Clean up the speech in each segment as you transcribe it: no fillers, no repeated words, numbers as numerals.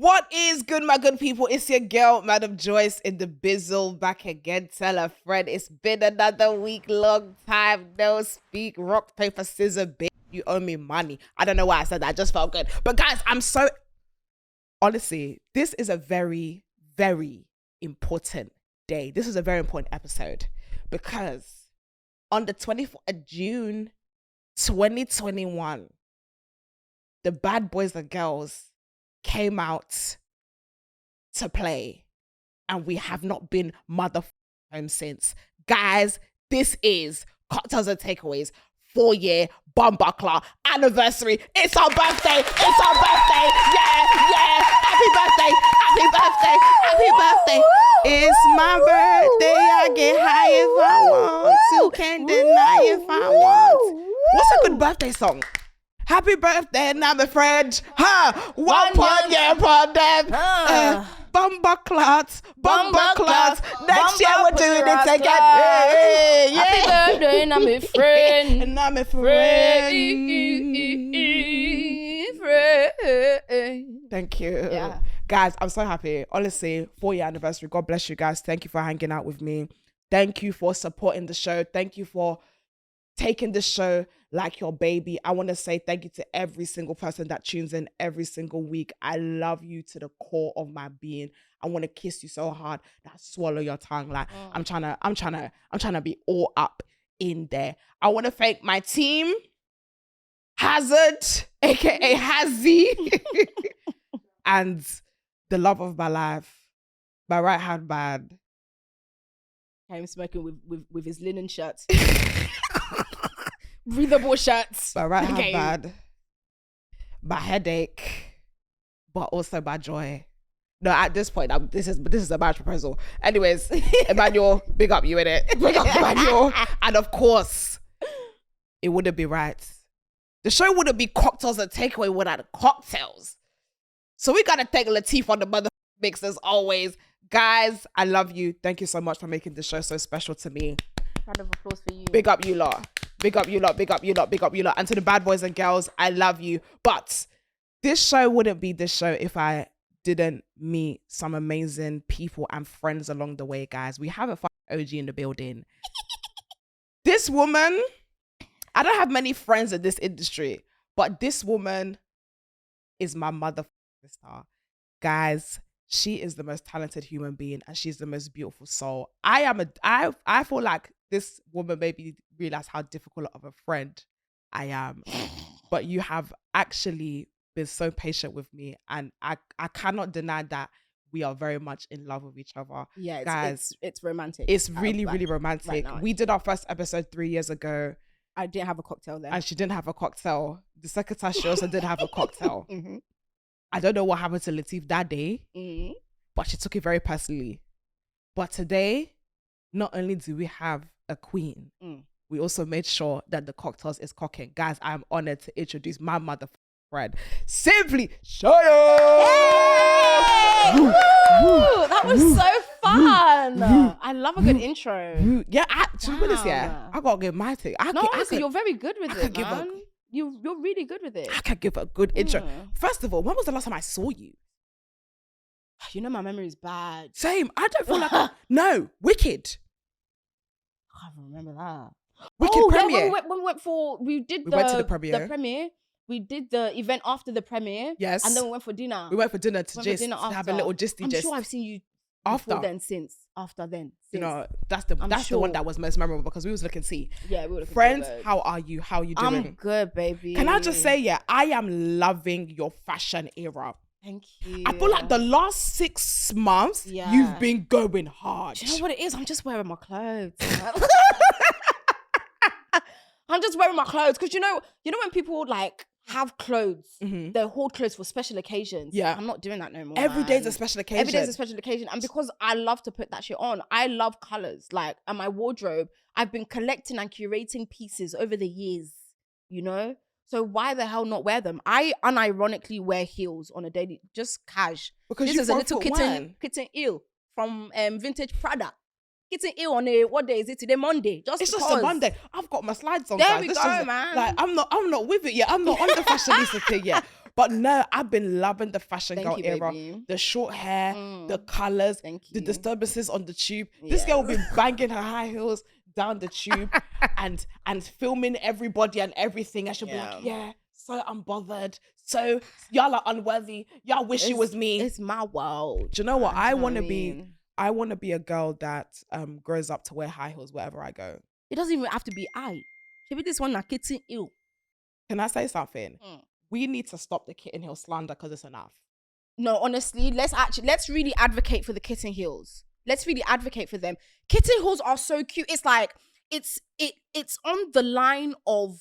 What is good, my good people? It's your girl, Madam Joyce, in the bizzle, back again. Tell a friend, it's been another week, long time, no speak, rock, paper, scissors, bitch, you owe me money. I don't know why I said that, I just felt good. But guys, honestly, this is a very, very important day. This is a very important episode because on the 24th of June, 2021, the bad boys and girls came out to play and we have not been home since. Guys, this is Cocktails and Takeaways 4-year bumbuckler anniversary. It's our birthday. It's our birthday. Yeah. Happy birthday. Happy birthday. Happy birthday. It's my birthday. I get high if I want to. Can't deny if I want. What's a good birthday song? Happy birthday, now my friend. Ha! One point, yeah, upon them. Bumbucklots. Next year we're doing it again. Hey, yeah. Happy birthday, now my friend. And now my friend. Thank you. Yeah. Guys, I'm so happy. Honestly, 4-year anniversary. God bless you guys. Thank you for hanging out with me. Thank you for supporting the show. Thank you for taking the show like your baby. I want to say thank you to every single person that tunes in every single week. I love you to the core of my being. I want to kiss you so hard that I swallow your tongue. Like I'm trying to be all up in there. I want to thank my team, Hazard, aka Hazzy, and the love of my life, my right hand man. I'm smoking with his linen shirts. Breathable shirts. My right hand bad, my headache, but also my joy. No, at this point, this is a marriage proposal. Anyways, Emmanuel, big up you in it. Big up Emmanuel. And of course, it wouldn't be right. The show wouldn't be Cocktails and Takeaway without cocktails. So we gotta thank Latif on the mother mix as always. Guys, I love you. Thank you so much for making the show so special to me. Round of applause for you. Big up you lot. Big up you lot. Big up you lot. Big up you lot. And to the bad boys and girls, I love you. But this show wouldn't be this show if I didn't meet some amazing people and friends along the way, guys. We have a fucking OG in the building. This woman, I don't have many friends in this industry, but this woman is my motherfucking sister. Guys, she is the most talented human being and she's the most beautiful soul. I feel like this woman made me realize how difficult of a friend I am. But you have actually been so patient with me and I cannot deny that we are very much in love with each other. Yeah, guys, it's romantic. It's really, really romantic. Right, we did our first episode 3 years ago. I didn't have a cocktail then. And she didn't have a cocktail. The second time she also didn't have a cocktail. Mm-hmm. I don't know what happened to Latif that day, but she took it very personally. But today, not only do we have a queen, we also made sure that the cocktails is cocking. Guys, I'm honored to introduce my motherfucking friend, Simply Sayo! Woo! That was so fun. I love a good intro. Yeah, to be honest, yeah, I gotta give my thing. Honestly, you're very good with it, give man. You're really good with it. I can give a good intro. First of all, when was the last time I saw you? You know my memory is bad. Same. I don't feel like no, Wicked. I can't remember that. Wicked premiere. Yeah, when we went to the premiere. The premiere. We did the event after the premiere. Yes. And then we went for dinner. We went for dinner to have a little gisty. I'm sure I've seen you after then. You know, that's the one that was most memorable because we was looking see. Yeah, we were looking. Friends, how are you? How are you doing? I'm good, baby. Can I just say, yeah, I am loving your fashion era. Thank you. I feel like the last 6 months, you've been going hard. Do you know what it is? I'm just wearing my clothes. I'm just wearing my clothes because you know when people like have clothes, they hold clothes for special occasions. Yeah, I'm not doing that no more. Every day's a special occasion. Every day's a special occasion, and because I love to put that shit on, I love colors. Like, and my wardrobe, I've been collecting and curating pieces over the years. You know. So why the hell not wear them? I unironically wear heels on a daily, just cash. Because this is a little kitten heel from Vintage Prada. Kitten heel on a, what day is it today? Monday. It's just a Monday. I've got my slides on. There guys. we this go, is, man. Like I'm not with it yet. I'm not on the fashionista thing yet. But no, I've been loving the fashion Thank girl you, era. baby. The short hair, the colors, Thank the you. disturbances on the tube. This girl been banging her high heels down the tube and filming everybody and everything. And she'll be like, yeah, so unbothered. So y'all are unworthy. Y'all wish it was me. It's my world. Do you know what? I want to mean? I want to be a girl that grows up to wear high heels wherever I go. It doesn't even have to be Maybe this one like Kitten Heels. Can I say something? We need to stop the Kitten Heel slander because it's enough. No, honestly, let's really advocate for the Kitten Heels. Let's really advocate for them. Kitten Heels are so cute. It's like it's on the line of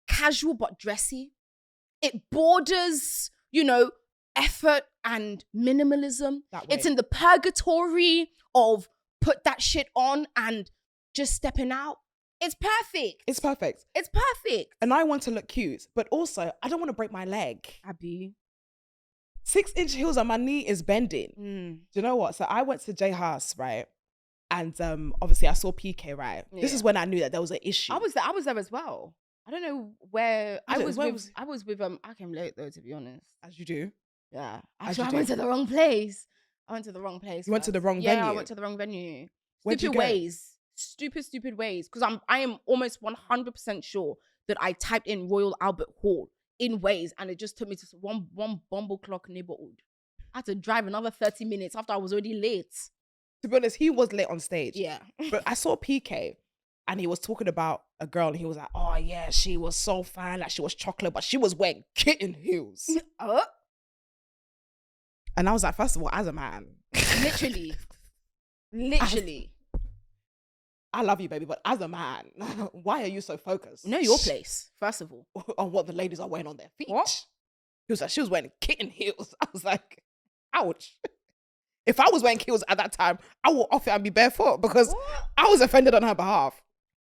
casual but dressy. It borders, effort and minimalism. It's in the purgatory of put that shit on and just stepping out. It's perfect. It's perfect. It's perfect. And I want to look cute, but also I don't want to break my leg. Abby. 6-inch heels and my knee is bending. Do you know what? So I went to J House, right? And obviously I saw PK, right? Yeah. This is when I knew that there was an issue. I was there as well. I don't know where I was with I came late though, to be honest. As you do. Yeah. Actually, I went to the wrong place. You went to the wrong venue? Yeah, I went to the wrong venue. Stupid ways. Because I am almost 100% sure that I typed in Royal Albert Hall in Ways and it just took me to one bumble clock neighborhood. I had to drive another 30 minutes after I was already late. To be honest, he was late on stage. Yeah. But I saw PK and he was talking about a girl and he was like, oh yeah, she was so fine, like she was chocolate, but she was wearing kitten heels. And I was like, first of all, as a man. Literally. I love you, baby, but as a man, why are you so focused? Know your place, first of all. On what the ladies are wearing on their feet. What? He was like, she was wearing kitten heels. I was like, ouch. If I was wearing heels at that time, I would off it and be barefoot because I was offended on her behalf.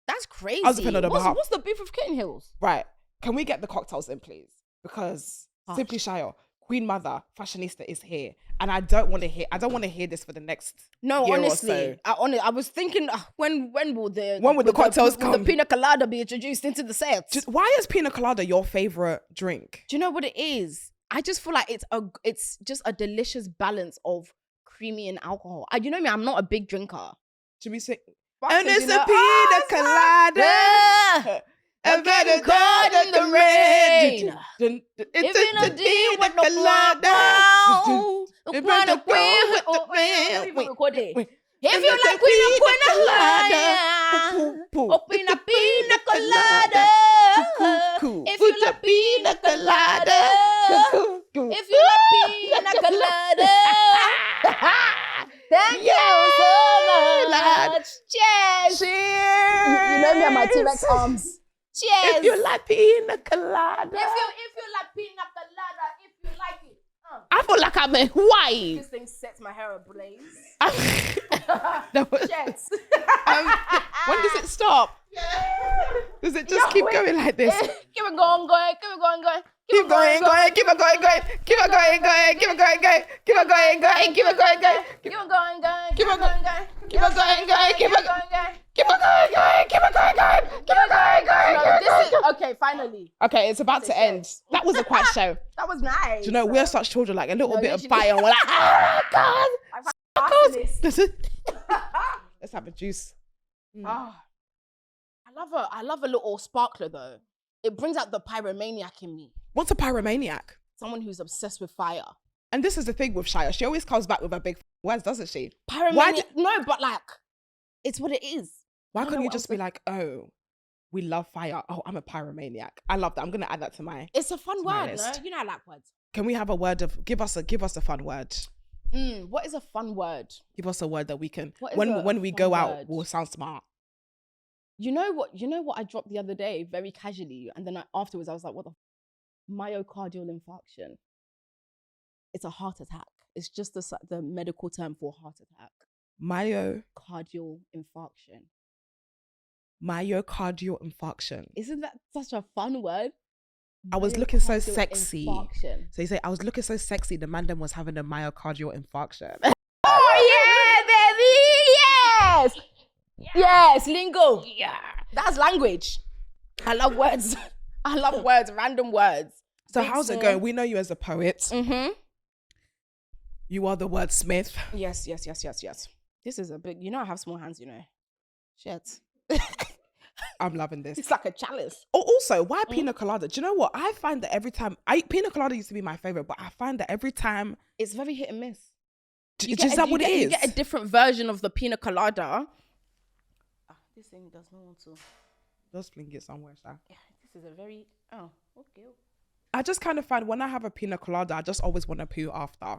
That's crazy. I was offended on her behalf. What's the beef with Kitten Heels? Right. Can we get the cocktails in, please? Because Simply Sayo, Queen Mother, fashionista is here. And I don't want to hear this for the next year honestly, or so. I was thinking, when will the cocktails come? Will the pina colada be introduced into the set? Why is pina colada your favorite drink? Do you know what it is? I just feel like it's just a delicious balance of creamy and alcohol. You know me, I'm not a big drinker. Should we say? And it's a pina colada. I'm getting caught in the rain. If in a deal with no colada. If you like pina colada, open a pina colada. If you like pina colada, if you like pina colada. Thank you so much. Cheers. You know me and my T-Rex arms. Cheers. If you like pina colada. If you like pina colada, if you like it. I feel like I'm in Hawaii. This thing sets my hair ablaze. Cheers. When does it stop? Does it just keep going like this? Keep it going. Keep going. Keep it going. Keep it going. Keep it going. Keep it going. Keep it going. Keep it going. Keep it going. Keep it going. Keep it going. Keep it going. Okay, finally. Okay, it's about to end. That was a quiet show. That was nice. Do you know, we're such children, like a little bit of fire and we're like, oh God. Let's have a juice. I love a little sparkler though. It brings out the pyromaniac in me. What's a pyromaniac? Someone who's obsessed with fire. And this is the thing with Shia. She always comes back with her big words, doesn't she? Pyromaniac. No, but like, it's what it is. Why couldn't you just be like, oh, we love fire. Oh, I'm a pyromaniac. I love that. I'm gonna add that to my. It's a fun word, no? You know I like words. Can we have a word of give us a fun word? What is a fun word? Give us a word that we can when we go out, we'll sound smart. You know what I dropped the other day very casually, and then afterwards I was like, what the myocardial infarction? It's a heart attack. It's just the medical term for heart attack. Myocardial infarction. Myocardial infarction. Isn't that such a fun word? I was looking so sexy. Infarction. So you say, I was looking so sexy, the man then was having a myocardial infarction. Oh yeah, baby! Yes! Yes, lingo. Yeah. That's language. I love words. I love words, random words. So Big how's it small. going? We know you as a poet. Mm-hmm. You are the wordsmith. Yes. This is a big, I have small hands, Shit. I'm loving this. It's like a chalice. Oh, also, why pina colada? Do you know what? I find that every time pina colada used to be my favorite, but I find that every time It's very hit and miss. is that what it is? You get a different version of the pina colada. This thing does not want to. Just fling it somewhere, Sha. Yeah, this is a very. Oh, okay. I just kind of find when I have a pina colada, I just always want to poo after.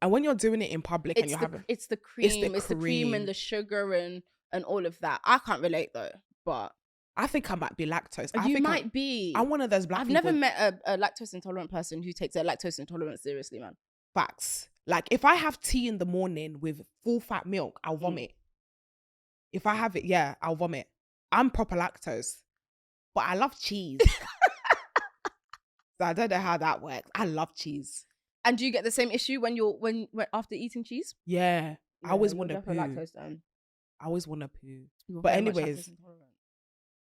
And when you're doing it in public and you're having, it's the cream, it's the cream and the sugar and all of that. I can't relate though, but I think I might be lactose. you might be. I'm one of those black I've people. never met a lactose intolerant person who takes their lactose intolerance seriously, man. Facts. Like if I have tea in the morning with full fat milk, I'll vomit. If I have it, yeah, I'll vomit. I'm proper lactose, but I love cheese. So I don't know how that works. I love cheese. And do you get the same issue when after eating cheese? Yeah, I always want to you're poo. definitely lactose then. I always want to poo. You're But very much anyways, lactose intolerant.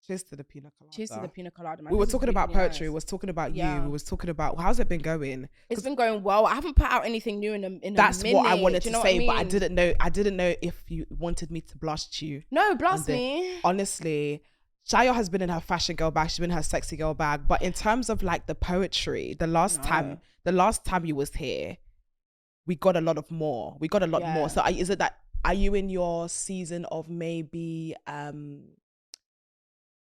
cheers to the pina colada. Cheers to the pina colada, man. We were This is talking about really poetry. nice. We was talking about Yeah. you. We was talking about how's it been going? It's been going well. I haven't put out anything new in a That's minute. what I wanted Do to you know say, what I but mean? I didn't know if you wanted me to blast you. No, blast And me. Honestly, Sayo has been in her fashion girl bag. She's been in her sexy girl bag. But in terms of like the poetry, the last time you was here, we got a lot more. Yeah. So is it that? Are you in your season of maybe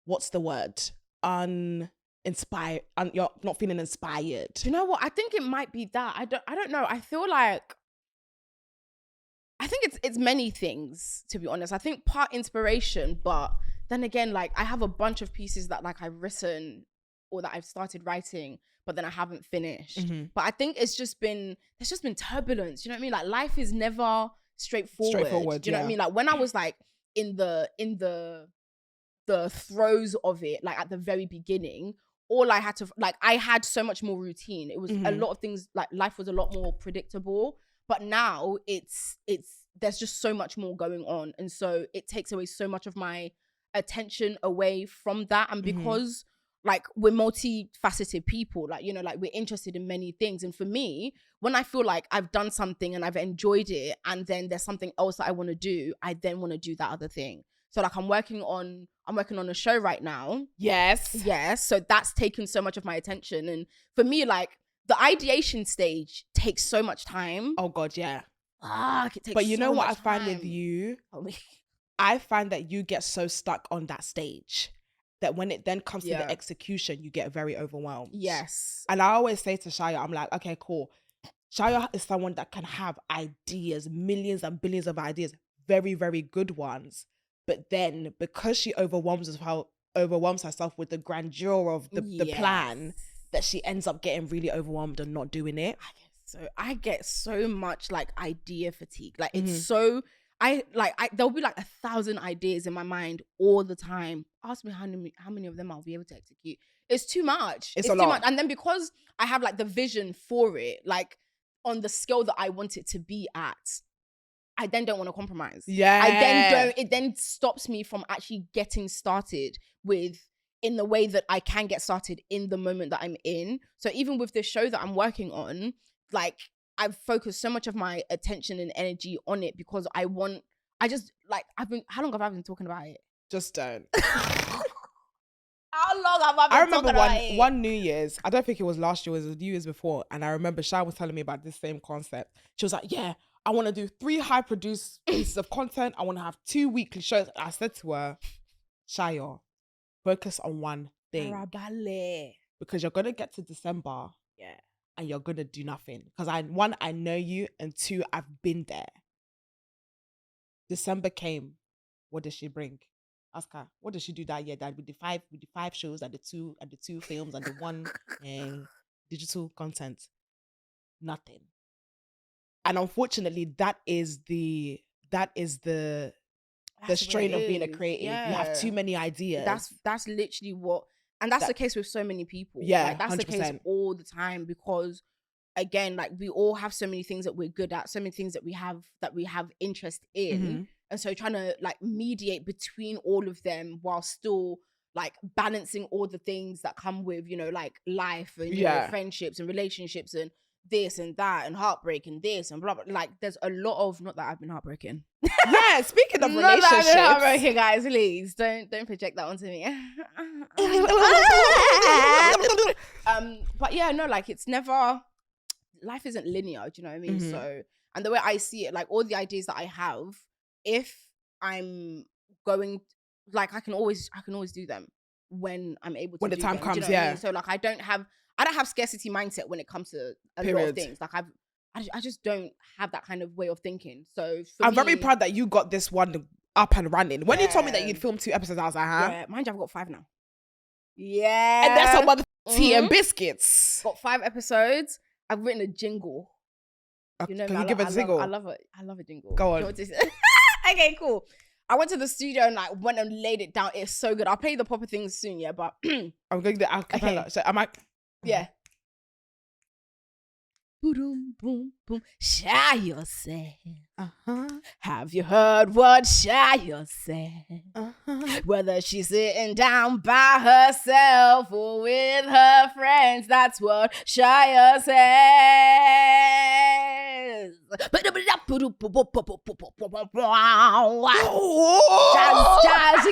what's the word? Uninspired. You're not feeling inspired. Do you know what? I think it might be that. I don't know. I feel like I think it's many things, to be honest. I think part inspiration, but then again, like I have a bunch of pieces that like I've written or that I've started writing, but then I haven't finished. But I think there's just been turbulence. You know what I mean? Like life is never straightforward. Do you know what I mean? Like when I was like in the throes of it, like at the very beginning, all I had to like I had so much more routine. It was a lot of things, like life was a lot more predictable. But now it's there's just so much more going on, and so it takes away so much of my attention away from that. And because like we're multifaceted people, like like we're interested in many things, and for me, when I feel like I've done something and I've enjoyed it, and then there's something else that I want to do, I then want to do that other thing. So like I'm working on a show right now. Yes. So that's taken so much of my attention, and for me, like the ideation stage takes so much time. Oh God, yeah. It takes But you know so what I much find time. with you? Oh, I find that you get so stuck on that stage that when it then comes to Yeah. the execution, you get very overwhelmed. Yes. And I always say to Shaya, I'm like, okay, cool. Shaya is someone that can have ideas, millions and billions of ideas, very, very good ones. But then because she overwhelms herself with the grandeur of the plan, that she ends up getting really overwhelmed and not doing it. I get so much like idea fatigue. Like it's so there'll be like 1,000 ideas in my mind all the time. Ask me how many of them I'll be able to execute. It's too much. It's too a lot. much. And then because I have like the vision for it, like on the scale that I want it to be at, I then don't want to compromise. Yeah. It then stops me from actually getting started in the way that I can get started in the moment that I'm in. So even with this show that I'm working on, like I've focused so much of my attention and energy on it because how long have I been talking about it? Just don't. How long have I been I remember talking about it? one New Year's, I don't think it was last year, it was New Year's before, and I remember Shai was telling me about this same concept. She was like, yeah, I want to do 3 high produced pieces of content. I want to have 2 weekly shows. I said to her, Shayo, focus on one thing. Arabale. Because you're going to get to December and you're going to do nothing. Because I know you, and 2, I've been there. December came. What did she bring? Ask her, what did she do that year? That with the 5 shows and the 2 films and the 1 digital content? Nothing. And unfortunately, that is the strain of being a creative. Yeah. You have too many ideas. That's literally what, and that's the case with so many people. Yeah, like, that's 100%. The case all the time because, again, like we all have so many things that we're good at, so many things that we have interest in, and so trying to like mediate between all of them while still like balancing all the things that come with, you know, like life and you know, friendships and relationships and this and that and heartbreak and this and blah blah. Like there's a lot of, not that I've been heartbroken. Yeah, speaking of Not that I've relationships, been heartbroken, guys, please don't project that onto me. But yeah, no, like it's never, life isn't linear, do you know what I mean? Mhm. So, and the way I see it, like all the ideas that I have, if I'm going, like I can always do them when I'm able to When the do time them, do you comes, know what I yeah. mean? So like I don't have scarcity mindset when it comes to a lot Period. of things. Like I just don't have that kind of way of thinking. So for I'm very me, proud that you got this one up and running. When you told me that Yeah. you'd filmed 2 episodes, I was like, huh? yeah, mind you, I've got 5 now. Yeah. And that's a mother tea and Mhm. biscuits. Got 5 episodes. I've written a jingle. Okay, You know, can me, you give a jingle? I love a jingle. Go on. You know what this is? Okay, cool. I went to the studio and like went and laid it down. It's so good. I'll play the proper things soon, yeah. But I'm going to acapella. Okay. So am I? yeah. Boom, boom, boom. Shy yourself. Uh-huh. Have you heard what Sayo said? Uh-huh. Whether she's sitting down by herself or with her friends, that's what Sayo says. Jazz,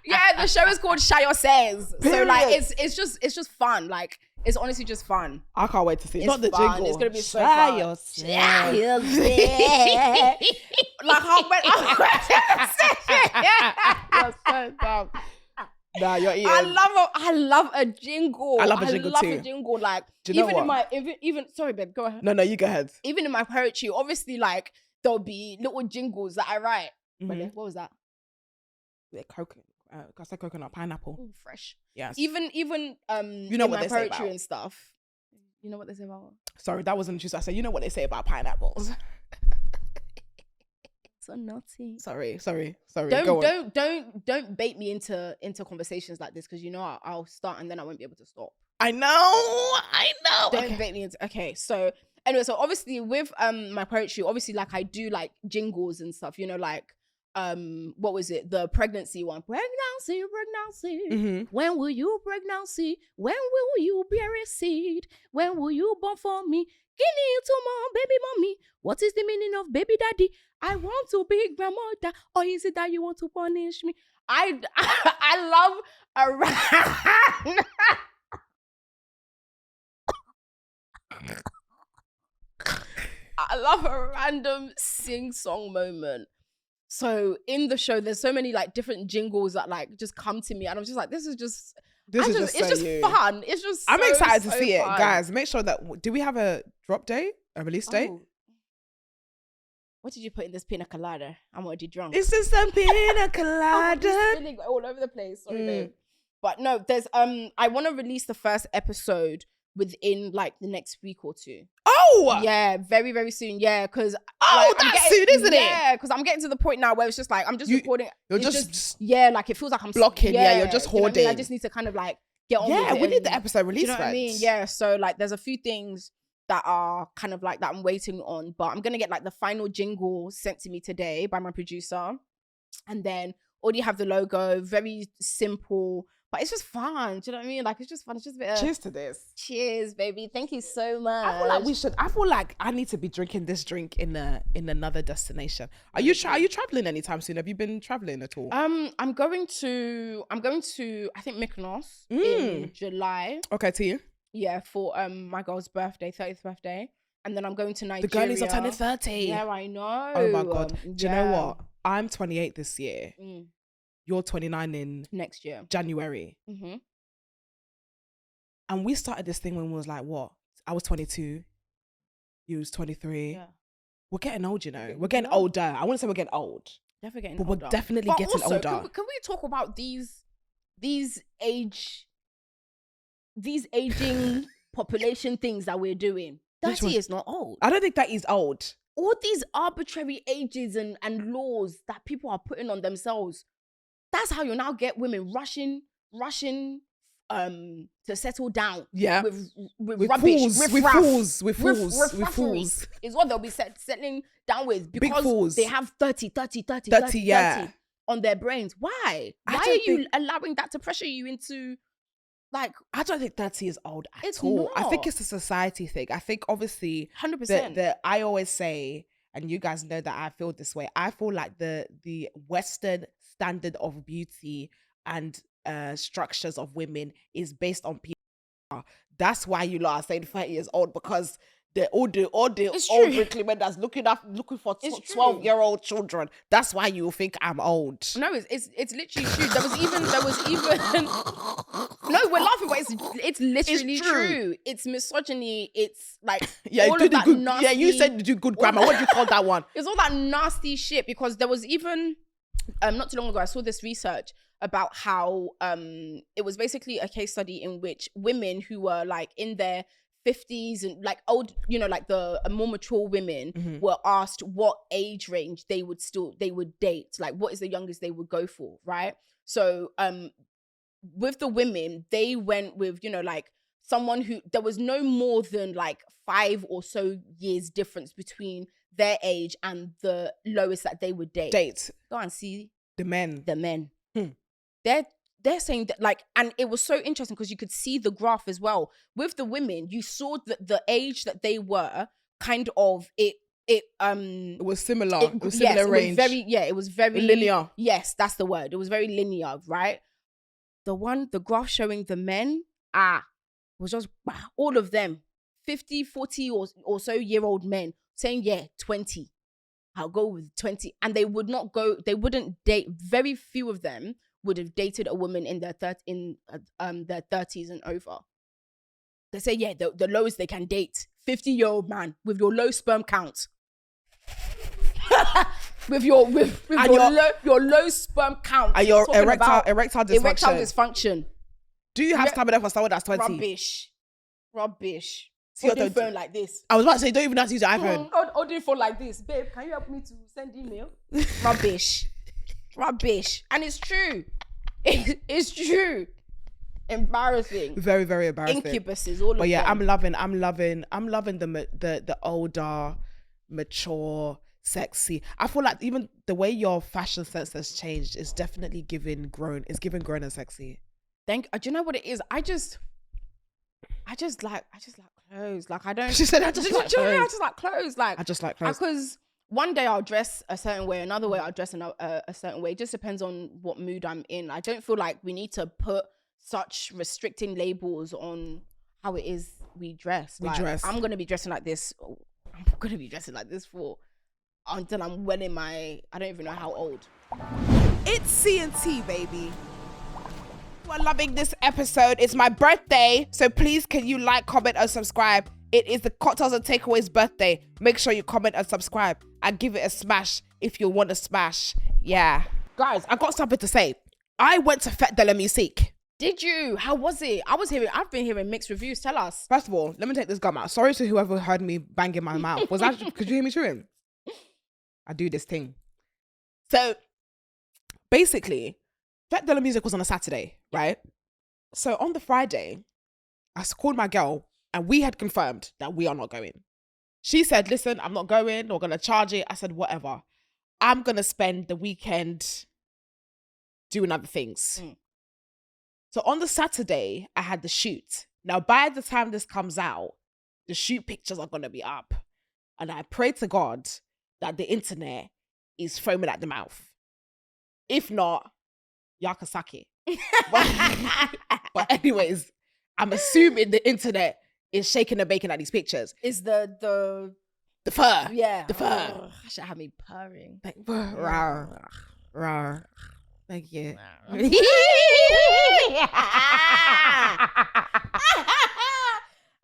yeah, the show is called Sayo Says. So like it's just fun. Like it's honestly just fun. I can't wait to see it. It's Not the fun. jingle. It's gonna be so Try fun. yourself. Like how You're so dumb. Nah, you're eating. I love a jingle. I love a jingle too. A jingle. Like Do you know even in what? my even sorry, babe, go ahead. No, you go ahead. Even in my poetry, obviously, like there'll be little jingles that I write. Mhm. What was that? Yeah, coconut. I said coconut, pineapple. Oh, fresh. Yes. Even you know in what my they say poetry about. and stuff. You know what they say about what? Sorry, that wasn't true. I said, you know what they say about pineapples. So naughty. Sorry. Go on. Don't bait me into conversations like this because you know I'll start and then I won't be able to stop. I know. Don't bait me into. Okay, so anyway, so obviously with my poetry, obviously like I do like jingles and stuff. You know, like what was it? The pregnancy one. Pregnancy. Mm-hmm. When will you pregnancy? When will you bear a seed? When will you born for me? Give me to mom, baby mommy. What is the meaning of baby daddy? I want to be grandmother, or is it that you want to punish me? I love a I love a random sing-song moment. So in the show, there's so many like different jingles that like just come to me, and I'm just like, it's just fun. It's just I'm excited to so see fun. it, guys. Make sure that do we have a drop date, a release date? Oh. What did you put in this pina colada? I'm already drunk. It's just a pina I'm colada. just spilling all over the place. Sorry, babe. But no, there's I want to release the first episode within like the next week or 2. Oh Yeah, very, very soon. Yeah, because that's soon, isn't it? Yeah, because I'm getting to the point now where it's just like I'm just recording. You're it's just yeah, like it feels like I'm blocking. Yeah, you're just you know what I mean? hoarding. I just need to kind of like get on. Yeah, with it we need and- the episode release. Do you know what I mean? Yeah. So like, there's a few things that are kind of like that I'm waiting on, but I'm gonna get like the final jingle sent to me today by my producer, and then already have the logo. Very simple. But it's just fun. Do you know what I mean? Like, it's just fun. It's just a bit of, Cheers to this. Cheers, baby. Thank you so much. I feel like I need to be drinking this drink in another destination. Are you traveling anytime soon? Have you been traveling at all? I'm going to I think Mykonos in July. Okay, to you. Yeah, for my girl's birthday, 30th birthday. And then I'm going to Nigeria. The girlies are turning 30. Yeah, I know. Oh my God. Do you know yeah. what? I'm 28 this year. You're 29 in next year. January. Mm-hmm. And we started this thing when we was like, what? I was 22. You was 23. Yeah. We're getting old, you know. We're getting older. I wouldn't say we're getting old. Definitely getting but older. We're definitely but getting also, older. Can we talk about these aging population things that we're doing? 30 is not old. I don't think that is old. All these arbitrary ages and laws that people are putting on themselves. That's how you now get women rushing to settle down. Yeah. With rubbish, with fools, is what they'll be settling down with, because they have 30 on their brains. Why are you allowing that to pressure you into, like, I don't think 30 is old at It's all. I think not. it's a society thing. I think obviously 100%. I always say, and you guys know that I feel this way, I feel like the Western standard of beauty and structures of women is based on people. That's why you lot are saying 30 years old, because all the old wrinkly men that's looking for 12-year-old children. That's why you think I'm old. No, it's literally true. There was even no, we're laughing, but it's literally true. It's misogyny. It's like all of that nasty. Yeah, you said you do good grammar. What do you call that one? It's all that nasty shit, because there was even not too long ago I saw this research about how it was basically a case study in which women who were like in their 50s and like old, you know, like the more mature women were asked what age range they would date, like what is the youngest they would go for, right? So with the women, they went with, you know, like someone who there was no more than like 5 or so years difference between their age and the lowest that they would date. Go and see the men. They're saying that, like, and it was so interesting because you could see the graph as well. With the women, you saw that the age that they were kind of it was similar. It was similar range. It was very linear. Yes, that's the word. It was very linear, right? The graph showing the men, was just all of them 50, 40 or so year old men saying, 20. I'll go with 20. And they wouldn't date, very few of them would have dated a woman in their 30s and over. They say, the lowest they can date, 50-year-old man with your low sperm count. with your low sperm count. And your erectile dysfunction. Do you have stamina for someone that's 20? Rubbish. See, holding phone like this. I was about to say, don't even have to use your iPhone. Holding phone like this. Babe, can you help me to send email? Rubbish. And it's true. It's true. Embarrassing. Very, very embarrassing. Incubuses, all of them. But yeah, I'm loving the older, mature, sexy. I feel like even the way your fashion sense has changed is definitely giving grown and sexy. Do you know what it is? I just like clothes. Like I don't. She said I just like clothes. I just like clothes. Like I just like clothes. Because one day I'll dress a certain way, another way I'll dress a certain way. It just depends on what mood I'm in. I don't feel like we need to put such restricting labels on how it is we dress. I'm gonna be dressing like this. I'm gonna be dressing like this until I'm well in my. I don't even know how old. It's C&T, baby. We're loving this episode. It's my birthday, so please can you like, comment, and subscribe. It is the Cocktails and Takeaways birthday. Make sure you comment and subscribe and give it a smash if you want to smash. Yeah. Guys, I got something to say. I went to Fête de la Musique. Did you? How was it? I've been hearing mixed reviews. Tell us. First of all, let me take this gum out. Sorry to whoever heard me banging my mouth. Could you hear me chewing? I do this thing. So, basically, Fête de la Musique was on a Saturday, right? So on the Friday, I called my girl and we had confirmed that we are not going. She said, listen, I'm not going. We're going to charge it. I said, whatever. I'm going to spend the weekend doing other things. So on the Saturday, I had the shoot. Now, by the time this comes out, the shoot pictures are going to be up. And I pray to God that the internet is foaming at the mouth. If not, y'all can suck it. But anyways, I'm assuming the internet is shaking and baking at these pictures. Is the fur. Yeah. The fur. I should have me purring. Rawr. Rawr. Thank you.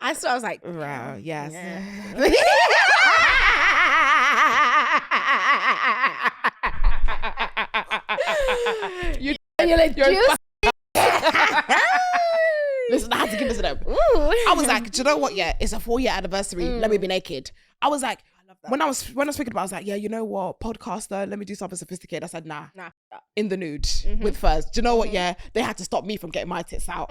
I was like, rawr, yes. Yeah. You're like, listen, I had to give this a them. I was like, do you know what? Yeah, it's a 4-year anniversary. Let me be naked. I was like, when I was thinking about it, I was like, yeah, you know what? Podcaster, let me do something sophisticated. I said, nah. In the nude with furs. Do you know what? Yeah, they had to stop me from getting my tits out.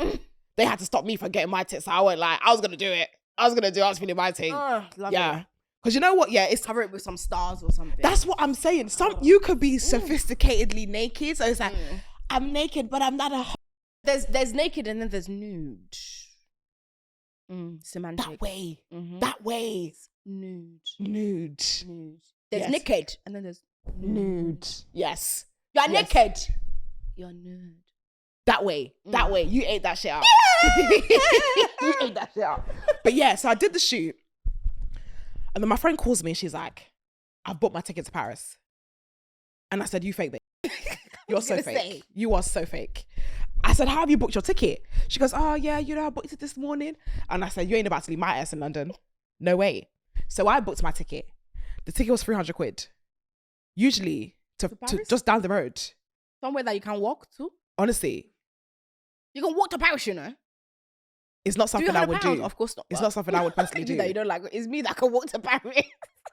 they had to stop me from getting my tits. So I went like, I was going to do it. I was feeling my thing. Love yeah. it. Because you know what? Yeah, it's Cover it with some stars or something. That's what I'm saying. You could be sophisticatedly naked. So it's like, I'm naked, but I'm not a... There's naked and then there's nude. Semantic. That way. That way. Nude. There's naked and then there's nude. Yes. You're naked. You're nude. That way. That way. You ate that shit out. You ate that shit out. But yeah, so I did the shoot. And then my friend calls me and she's like, I've bought my ticket to Paris. And I said, you fake, babe. You're so fake. You are so fake. I said, how have you booked your ticket? She goes, oh yeah, you know, I booked it this morning. And I said, you ain't about to leave my ass in London. No way. So I booked my ticket. The ticket was 300 quid. Usually to just down the road. Somewhere that you can walk to? Honestly. You can walk to Paris, you know? It's not something I would do. Of course not. It's not something I would personally do. You don't like it. It's me that can walk to Paris.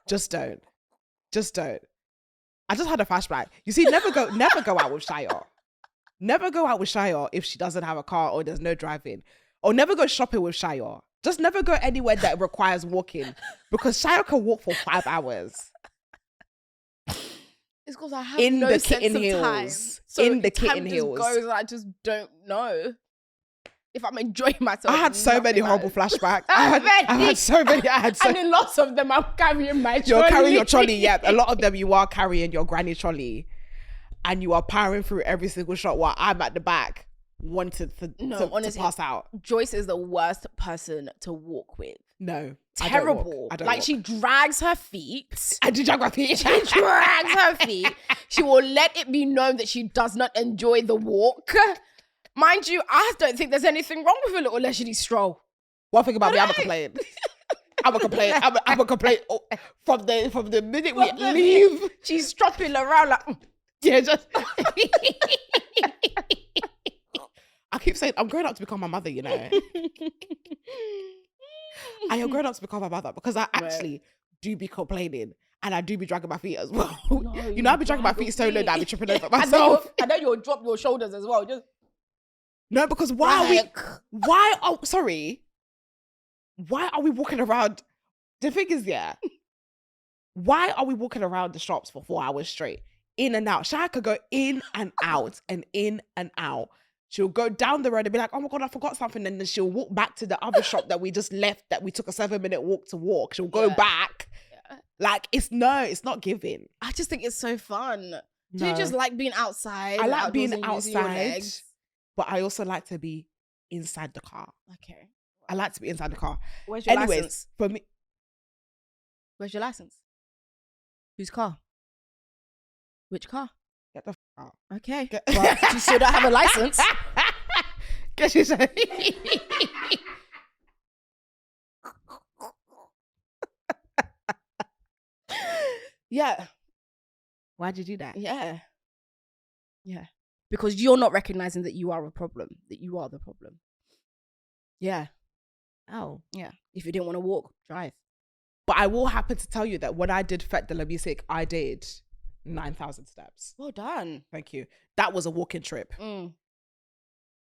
Just don't. I just had a flashback. You see, never go out with Sayo. Never go out with Sayo if she doesn't have a car or there's no driving. Or never go shopping with Sayo. Just never go anywhere that requires walking. Because Sayo can walk for 5 hours. It's because I have no sense of time. So in the Kitten Heels. I just don't know if I'm enjoying myself. I had so many horrible flashbacks. I had so many. And in lots of them, I'm carrying my trolley. You're carrying your trolley, yeah. A lot of them, you are carrying your granny trolley. And you are powering through every single shot while I'm at the back wanting to pass out. Joyce is the worst person to walk with. No. Terrible. I don't like walk. she drags her feet. I do drag my feet. She drags her feet. She will let it be known that she does not enjoy the walk. Mind you, I don't think there's anything wrong with a little leisurely stroll. One thing about me, I'm a complaint. I'm a complaint from the minute we leave. She's stropping around like... Yeah, just... I keep saying, I'm growing up to become my mother, you know. I am growing up to become my mother because I actually do be complaining and I do be dragging my feet as well. No, you know, I be dragging my feet so low that I be tripping over myself. And then you'll drop your shoulders as well. Just... No, because why are we walking around? The thing is, yeah, why are we walking around the shops for 4 hours straight? In and out. Shai could go in and out and in and out. She'll go down the road and be like, oh my God, I forgot something. And then she'll walk back to the other shop that we just left, that we took a 7-minute walk to walk. She'll go back. Yeah. Like, it's not giving. I just think it's so fun. Do you just like being outside? I like being outside, but I also like to be inside the car. Okay. I like to be inside the car. Where's your license? For me. Where's your license? Whose car? Which car? Get the out. Okay. Well, you still don't have a license. Guess you say. Yeah. Why'd you do that? Yeah. Because you're not recognizing that you are a problem, that you are the problem. Yeah. Oh. Yeah. If you didn't want to walk, drive. But I will happen to tell you that when I did Fête de la Musique, I did 9,000 steps. Well done. Thank you. That was a walking trip.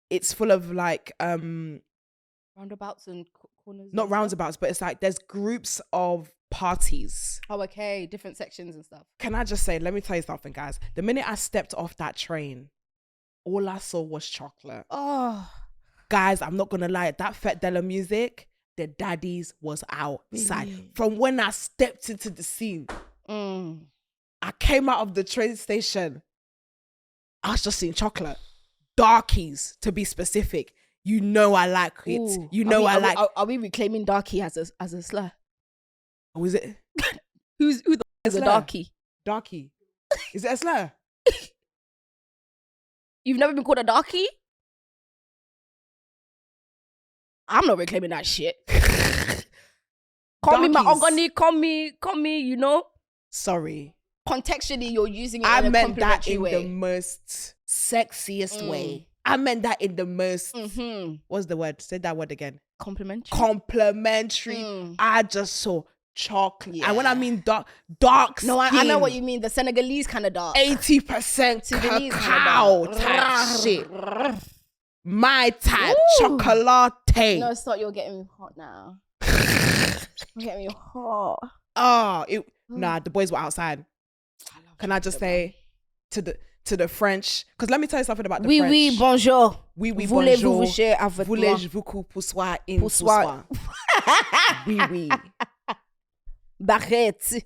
It's full of like roundabouts and corners. Not roundabouts, but it's like there's groups of parties. Oh, okay. Different sections and stuff. Can I just say, let me tell you something, guys. The minute I stepped off that train, all I saw was chocolate. Oh. Guys, I'm not gonna lie. That Fête de la Musique, the daddies was outside. Really? From when I stepped into the scene. I came out of the train station. I was just seeing chocolate. Darkies, to be specific. You know I like it. Ooh. You know Are we reclaiming darkie as a slur? Oh, is it? Who the is a darkie? Darkie. Is it a slur? You've never been called a darkie? I'm not reclaiming that shit. Call me mahogany, call me, you know? Sorry. Contextually, you're using it in a complimentary way. I meant that in the most sexiest way. I meant that in the most, what's the word? Say that word again. Complimentary. I just saw chocolate. Yeah. And when I mean dark skin. No, I know what you mean. The Senegalese kind of dark. 80% cacao type shit. My type. Ooh. Chocolate. No, stop. You're getting me hot now. You're getting me hot. Oh, nah, the boys were outside. Can I just say to the French, because let me tell you something about the French. Oui, bonjour. Oui, Voulez-vous bonjour. coucher avec moi? Voulez-vous poussoir in poussoir? Oui. Barrette.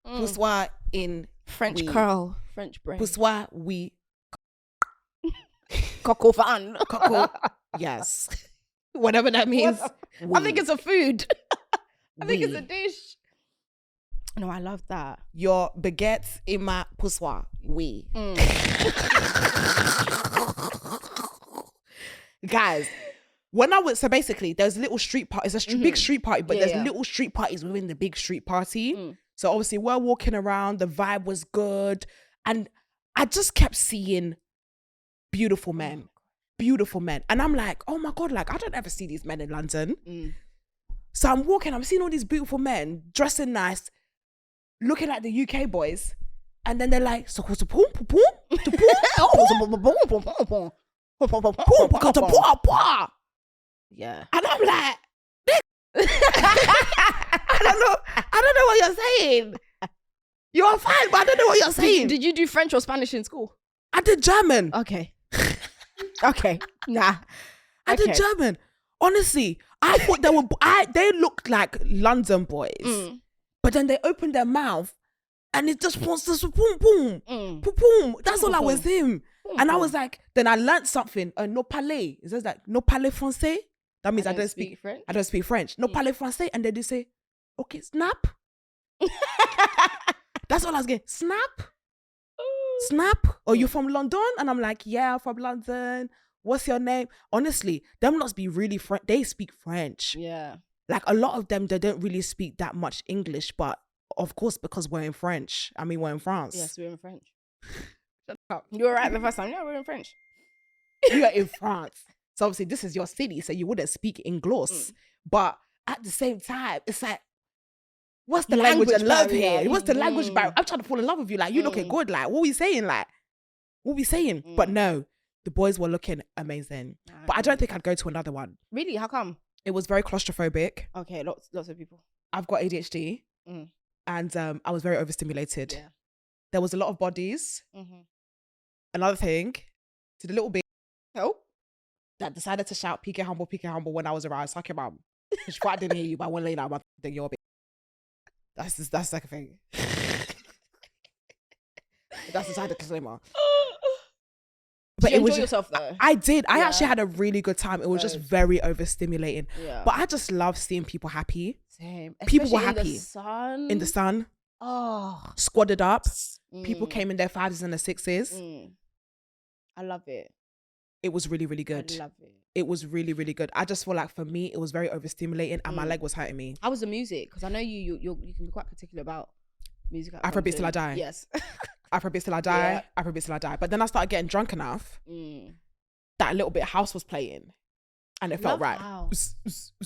Poussoir in French oui. curl. French brain. Poussoir, oui. Coco fan. Coco. Yes. Whatever that means. Oui. I think it's a food. I think it's Oui. a dish. No, I love that. Your baguette in my poussoir. Oui. Guys, when I was, so basically there's little street parties, it's a big street party, but there's little street parties within the big street party. So obviously we're walking around, the vibe was good. And I just kept seeing beautiful men. And I'm like, oh my God, like I don't ever see these men in London. So I'm walking, I'm seeing all these beautiful men dressing nice, looking like the UK boys. And then they're like, yeah. And I'm like, I don't know what you're saying. You're fine, but I don't know what you're saying. Did you do French or Spanish in school? I did German. Okay. Okay. Nah. I did German. Honestly, I thought they looked like London boys. But then they opened their mouth and it just wants to boom, boom, boom, boom. That's all I was him. And I was like, then I learned something. No parler. It says like, no parler français. That means I don't speak French. I don't speak French. No parler français. And then they say, okay, snap. That's all I was getting. Snap. Or you from London? And I'm like, yeah, I'm from London. What's your name? Honestly, them must be really French. They speak French. Yeah. Like a lot of them, they don't really speak that much English, but of course, because we're in French. I mean, we're in France. Yes, we're in French. Shut up. You were right the first time. Yeah, we're in French. You're in France. So obviously this is your city, so you wouldn't speak English. But at the same time, it's like, what's the language of love here? What's the language barrier? I'm trying to fall in love with you. Like, you looking good. Like, what we saying? Like, what we saying? But no, the boys were looking amazing. But I don't think I'd go to another one. Really? How come? It was very claustrophobic. Okay, lots of people. I've got ADHD. And I was very overstimulated. Yeah. There was a lot of bodies. Another thing, to the little bit that decided to shout PK humble when I was around. Suck your mum. She thought I didn't hear you, but I won't lay down. Think you're a bit. That's the second thing. That's the side of disclaimer. But you enjoy yourself though. I did. I actually had a really good time. It was just very overstimulating. Yeah. But I just love seeing people happy. Same. People were Especially happy. in the sun. In the sun. Oh. Squatted up. People came in their 5s and their 6s. I love it. It was really, really good. I love it. It was really, really good. I just feel like for me, it was very overstimulating and my leg was hurting me. How was the music? Because I know you can be quite particular about music. Afrobeats till I die. Yes. Afrobeats till I die. Yeah. Afrobeats till I die. But then I started getting drunk enough that a little bit of house was playing. And it felt right. House.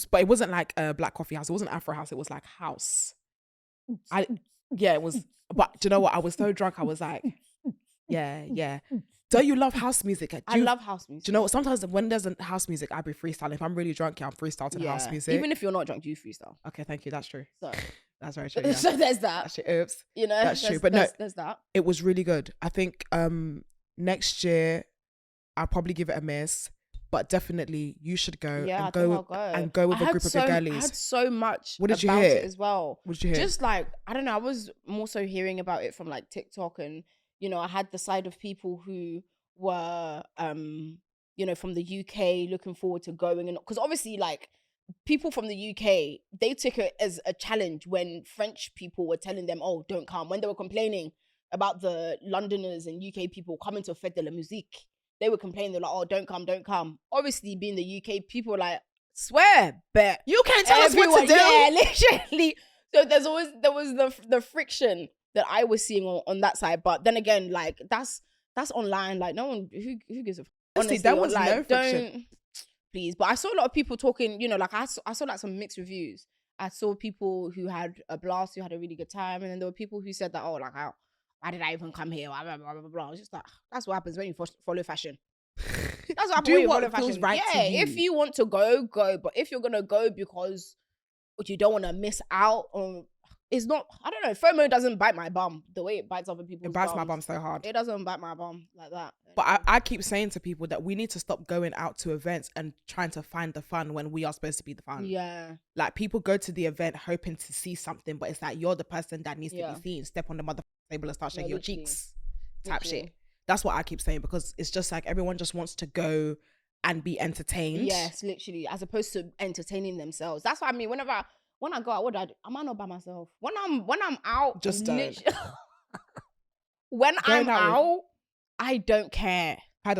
But it wasn't like a black coffee house. It wasn't Afro house. It was like house. It was. But do you know what? I was so drunk. I was like, yeah. Don't you love house music? I love house music. Do you know what? Sometimes when there's a house music, I be freestyling. If I'm really drunk, I'm freestyling to the house music. Even if you're not drunk, you freestyle. Okay, thank you. That's true. So that's very true. Yeah. So there's that. That's true. Oops. You know, that's true. But no, there's that. It was really good. I think next year I'll probably give it a miss. But definitely you should go and go with a group of your girlies. I had so much what did you about hear? it as well. What did you hear? Just like, I don't know, I was more so hearing about it from like TikTok, and you know, I had the side of people who were you know, from the UK looking forward to going, and because obviously like people from the UK, they took it as a challenge when French people were telling them, oh, don't come, when they were complaining about the Londoners and UK people coming to Fête de la Musique. They were complaining, they're like, oh, don't come. Obviously, being the UK, people were like, swear, bet. You can't tell us what to do. Yeah, literally. So there was the friction that I was seeing on that side. But then again, like that's online. Like no one who gives a honestly, there was like, no friction. Don't please. But I saw a lot of people talking, you know, like I saw like some mixed reviews. I saw people who had a blast, who had a really good time, and then there were people who said that, oh, like why did I even come here? Blah, blah, blah, blah, blah. I was just like, that's what happens when you follow fashion. That's what Do do what what feels fashion. right to Yeah, you. if you want to go, go. But if you're gonna go because you don't want to miss out on, it's not. I don't know. FOMO doesn't bite my bum the way it bites other people's. It bites my bum so hard. It doesn't bite my bum like that. But I keep saying to people that we need to stop going out to events and trying to find the fun when we are supposed to be the fun. Yeah. Like, people go to the event hoping to see something, but it's like you're the person that needs to be seen. Step on the mother table and start shaking your cheeks type shit. That's what I keep saying, because it's just like everyone just wants to go and be entertained. Yes, literally, as opposed to entertaining themselves. That's what I mean. When I go out, what do I do? I might not by myself. When I'm out, Just don't. When Going I'm out, I don't care. Shy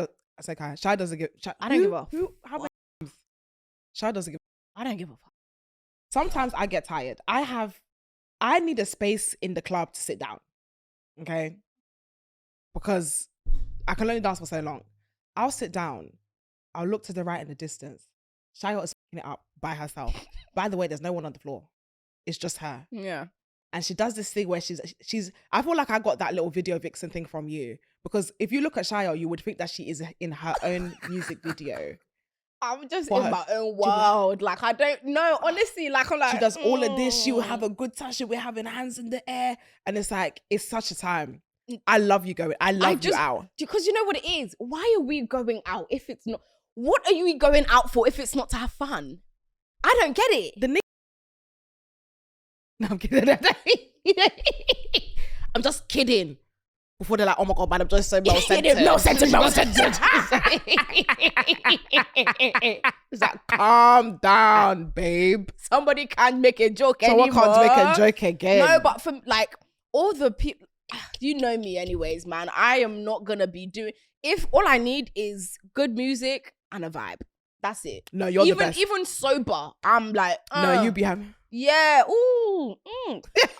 doesn't give. I don't give a How many times? Shy doesn't give. I don't give a fuck. Sometimes I get tired. I need a space in the club to sit down. Okay, because I can only dance for so long. I'll sit down. I'll look to the right in the distance. Shy is picking it up by herself. By the way, there's no one on the floor. It's just her. Yeah. And she does this thing where she's. I feel like I got that little video vixen thing from you, because if you look at Shayo, you would think that she is in her own music video. I'm just in my own world. Like, I don't know. Honestly, like, I'm like, she does all of this. She will have a good time. She'll be having hands in the air, and it's like, it's such a time. I love you going. I love you out. Because you know what it is? Why are we going out if it's not? What are you going out for if it's not to have fun? I don't get it. No, I'm kidding. I'm just kidding. Before they're like, oh my God, man, I'm just so well-centered. well-centered. It's like, calm down, babe. Somebody can't make a joke anymore. Someone can't make a joke again. No, but from like all the people, you know me anyways, man. I am not gonna be doing, if all I need is good music and a vibe. That's it. No, you're the best. Even sober, I'm like, no, you be having. Yeah, ooh,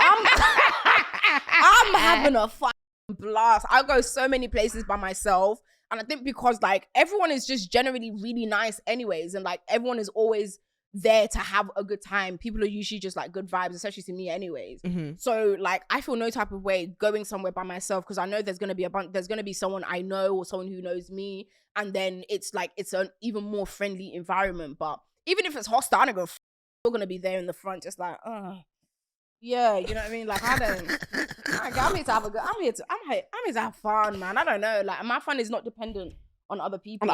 I'm having a fucking blast. I go so many places by myself, and I think because like everyone is just generally really nice anyways, and like everyone is always there to have a good time. People are usually just like good vibes, especially to me anyways. Mm-hmm. So like I feel no type of way going somewhere by myself, because I know there's gonna be someone I know or someone who knows me, and then it's like it's an even more friendly environment. But even if it's hostile, I don't go. Still gonna be there in the front, just like, yeah, you know what I mean? Like, I'm here to have I'm here to have fun, man. I don't know. Like, my fun is not dependent on other people.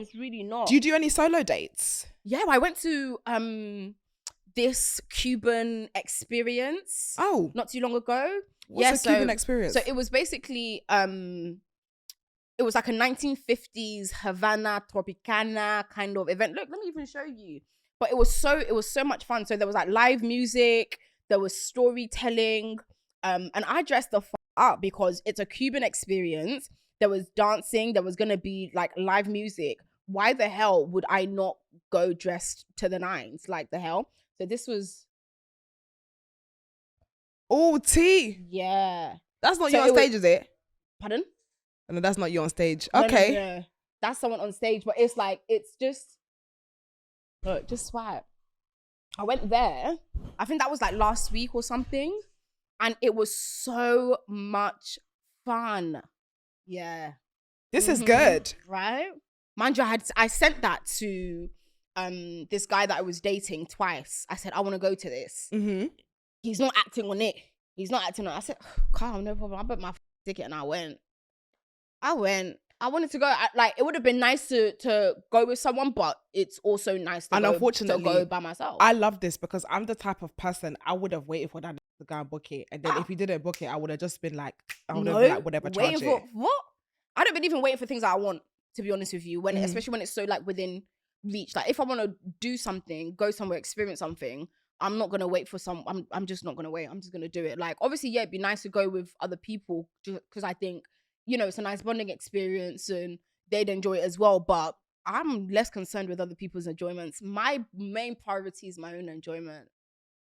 It's really not. Do you do any solo dates? Yeah, I went to this Cuban experience. Oh, not too long ago. What's a Cuban experience? So it was basically it was like a 1950s Havana Tropicana kind of event. Look, let me even show you. But it was so much fun. So there was like live music, there was storytelling, and I dressed the fuck up because it's a Cuban experience. There was dancing, there was gonna be like live music. Why the hell would I not go dressed to the nines? Like, the hell? So this was, oh, T. Yeah. That's not you on stage, is it? Pardon? No, that's not you on stage. Okay. No. That's someone on stage, but it's like, it's just, look, just swipe. I went there. I think that was like last week or something. And it was so much fun. Yeah. This is good. Right? Mind you, I sent that to this guy that I was dating twice. I said, I want to go to this. Mm-hmm. He's not acting on it. I said, calm, no problem. I bought my ticket and I went. I wanted to go. Like, it would have been nice to go with someone, but it's also nice to go by myself. I love this because I'm the type of person, I would have waited for that to go and book it. And then if he didn't book it, I would have just been like, whatever, charge it. What? I don't been even waiting for things that I want, to be honest with you. When especially when it's so like within reach. Like, if I want to do something, go somewhere, experience something, I'm not gonna wait for I'm just not gonna wait. I'm just gonna do it. Like, obviously, yeah, it'd be nice to go with other people because I think, you know, it's a nice bonding experience and they'd enjoy it as well. But I'm less concerned with other people's enjoyments. My main priority is my own enjoyment.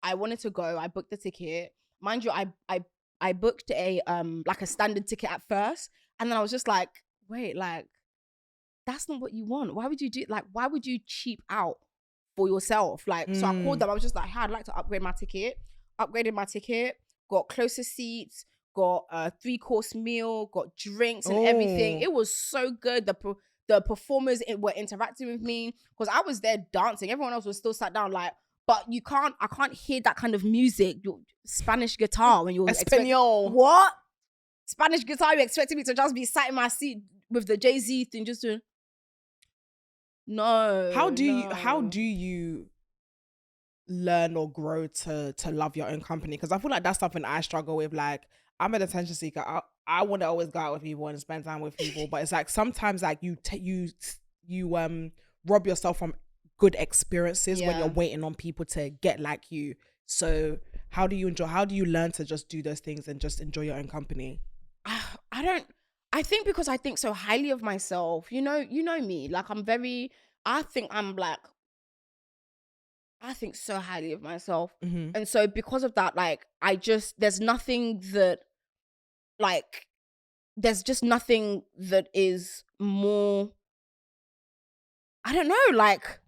I wanted to go. I booked the ticket. Mind you, I booked a like a standard ticket at first, and then I was just like, wait, like, that's not what you want. Why would you do, like, why would you cheap out for yourself? Like, so I called them. I was just like, hey, I'd like to upgrade my ticket. Upgraded my ticket, got closer seats, got a 3-course meal, got drinks and everything. It was so good. the performers were interacting with me because I was there dancing. Everyone else was still sat down like, but I can't hear that kind of music. Your Spanish guitar when you're Espanol. What? Spanish guitar, you expecting me to just be sat in my seat with the Jay-Z thing just doing? No. How do you learn or grow to love your own company? Because I feel like that's something I struggle with. Like, I'm an attention seeker. I want to always go out with people and spend time with people, but it's like sometimes like you rob yourself from good experiences when you're waiting on people to get like you. So how do you learn to just do those things and just enjoy your own company? I think because I think so highly of myself, you know me, like I think so highly of myself. Mm-hmm. And so because of that, like, there's just nothing that is more, I don't know, like,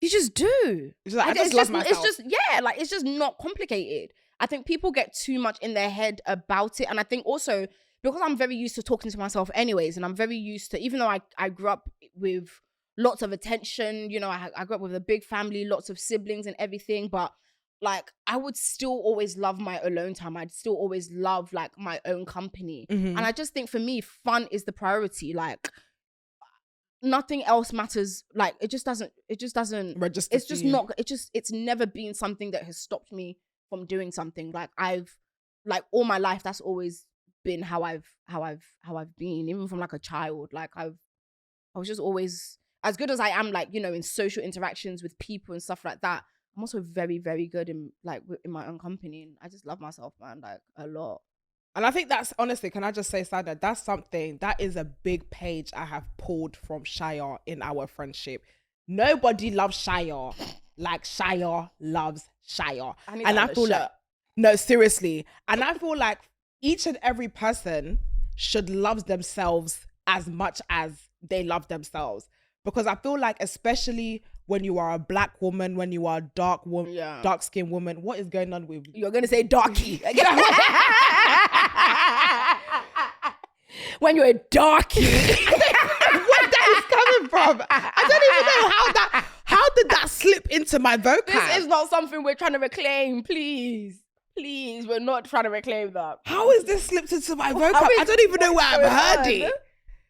you just do. It's like, I just love myself. It's just not complicated. I think people get too much in their head about it. And I think also because I'm very used to talking to myself anyways, and I'm very used to, even though I grew up with lots of attention, you know, I grew up with a big family, lots of siblings and everything, but like I would still always love my alone time. I'd still always love like my own company. Mm-hmm. And I just think for me, fun is the priority. Like, nothing else matters. Like, it just doesn't register. It's never been something that has stopped me from doing something. Like, all my life, that's always been how I've been, even from like a child. Like, I was just always, as good as I am, like, you know, in social interactions with people and stuff like that, I'm also very, very good in my own company. And I just love myself, man, like, a lot. And I think that's, honestly, can I just say, Sada, that's something, that is a big page I have pulled from Shia in our friendship. Nobody loves Shia like Shia loves Shia. And I feel like, no, seriously. And I feel like each and every person should love themselves as much as they love themselves. Because I feel like, especially when you are a black woman, when you are a dark-skinned woman, what is going on with you? You're going to say darky. When you're a darky. Where that is coming from? I don't even know how did that slip into my vocab? This is not something we're trying to reclaim, please. Please, we're not trying to reclaim that. How is this slipped into my vocab? I don't even know where I've heard it.